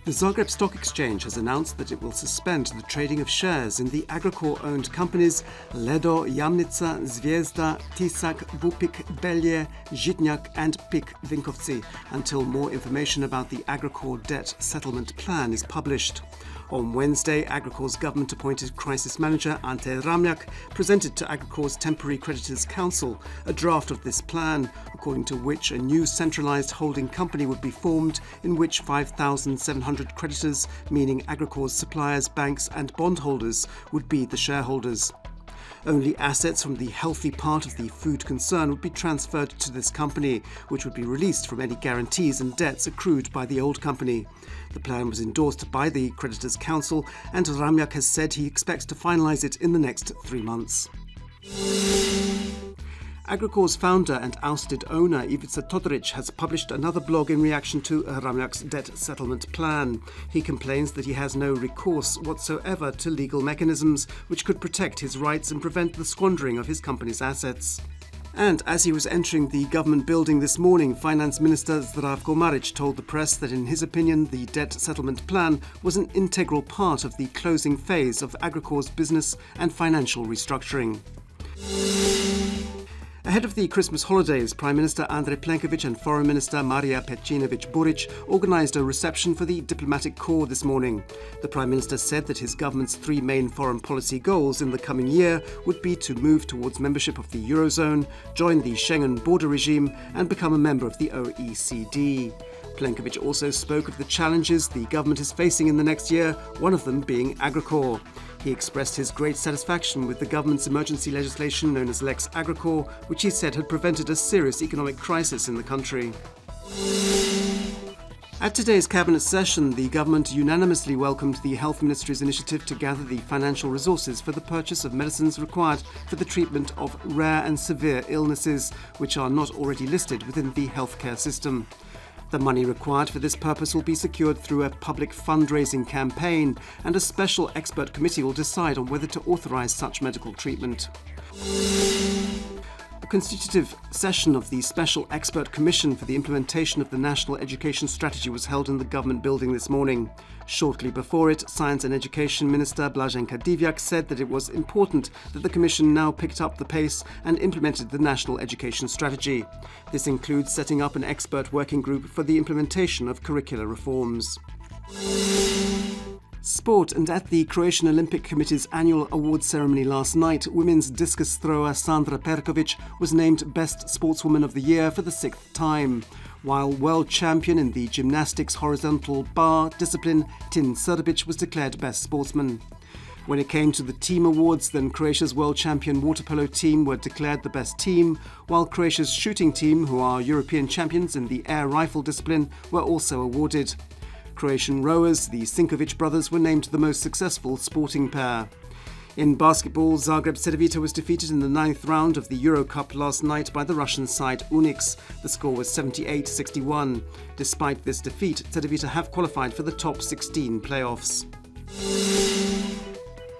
The Zagreb Stock Exchange has announced that it will suspend the trading of shares in the Agrokor-owned companies Ledo, Jamnica, Zvezda, Tisak, Vupik, Belje, Žitnjak and PIK Vinkovci until more information about the Agrokor debt settlement plan is published. On Wednesday, Agrokor's government-appointed crisis manager Ante Ramljak presented to Agrokor's Temporary Creditors Council a draft of this plan, according to which a new centralised holding company would be formed in which 5,700 creditors, meaning Agrokor's suppliers, banks and bondholders, would be the shareholders. Only assets from the healthy part of the food concern would be transferred to this company, which would be released from any guarantees and debts accrued by the old company. The plan was endorsed by the Creditors' Council, and Ramljak has said he expects to finalise it in the next 3 months. Agrokor's founder and ousted owner Ivica Todorić has published another blog in reaction to Ramljak's debt settlement plan. He complains that he has no recourse whatsoever to legal mechanisms which could protect his rights and prevent the squandering of his company's assets. And as he was entering the government building this morning, Finance Minister Zdravko Marić told the press that in his opinion the debt settlement plan was an integral part of the closing phase of Agrokor's business and financial restructuring. Ahead of the Christmas holidays, Prime Minister Andrej Plenković and Foreign Minister Marija Pejčinović-Burić organised a reception for the diplomatic corps this morning. The Prime Minister said that his government's 3 main foreign policy goals in the coming year would be to move towards membership of the Eurozone, join the Schengen border regime and become a member of the OECD. Plenković also spoke of the challenges the government is facing in the next year, one of them being Agrokor. He expressed his great satisfaction with the government's emergency legislation known as Lex Agrokor, which he said had prevented a serious economic crisis in the country. At today's cabinet session, the government unanimously welcomed the Health Ministry's initiative to gather the financial resources for the purchase of medicines required for the treatment of rare and severe illnesses, which are not already listed within the healthcare system. The money required for this purpose will be secured through a public fundraising campaign, and a special expert committee will decide on whether to authorise such medical treatment. A constitutive session of the Special Expert Commission for the implementation of the National Education Strategy was held in the government building this morning. Shortly before it, Science and Education Minister Blaženka Divjak said that it was important that the Commission now picked up the pace and implemented the National Education Strategy. This includes setting up an expert working group for the implementation of curricular reforms. Sport, and at the Croatian Olympic Committee's annual awards ceremony last night, women's discus thrower Sandra Perković was named Best Sportswoman of the Year for the 6th time, while world champion in the gymnastics horizontal bar discipline Tin Srbić was declared Best Sportsman. When it came to the team awards, then Croatia's world champion water polo team were declared the best team, while Croatia's shooting team, who are European champions in the air rifle discipline, were also awarded. Croatian rowers, the Sinković brothers, were named the most successful sporting pair. In basketball, Zagreb Cedevita was defeated in the 9th round of the Euro Cup last night by the Russian side Unix. The score was 78-61. Despite this defeat, Cedevita have qualified for the top 16 playoffs.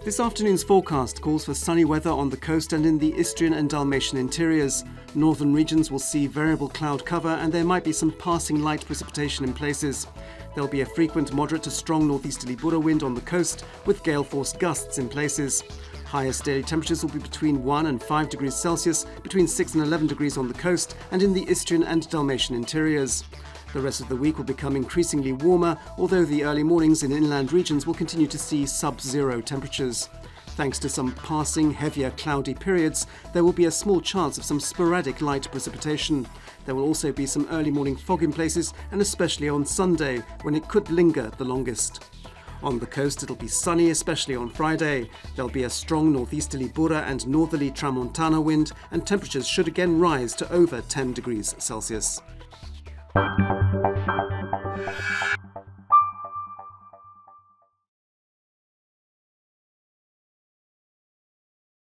This afternoon's forecast calls for sunny weather on the coast and in the Istrian and Dalmatian interiors. Northern regions will see variable cloud cover and there might be some passing light precipitation in places. There will be a frequent moderate to strong northeasterly Buda wind on the coast with gale-force gusts in places. Highest daily temperatures will be between 1 and 5 degrees Celsius, between 6 and 11 degrees on the coast and in the Istrian and Dalmatian interiors. The rest of the week will become increasingly warmer, although the early mornings in inland regions will continue to see sub-zero temperatures. Thanks to some passing, heavier, cloudy periods, there will be a small chance of some sporadic light precipitation. There will also be some early morning fog in places, and especially on Sunday, when it could linger the longest. On the coast, it'll be sunny, especially on Friday. There'll be a strong northeasterly Bura and northerly Tramontana wind, and temperatures should again rise to over 10 degrees Celsius.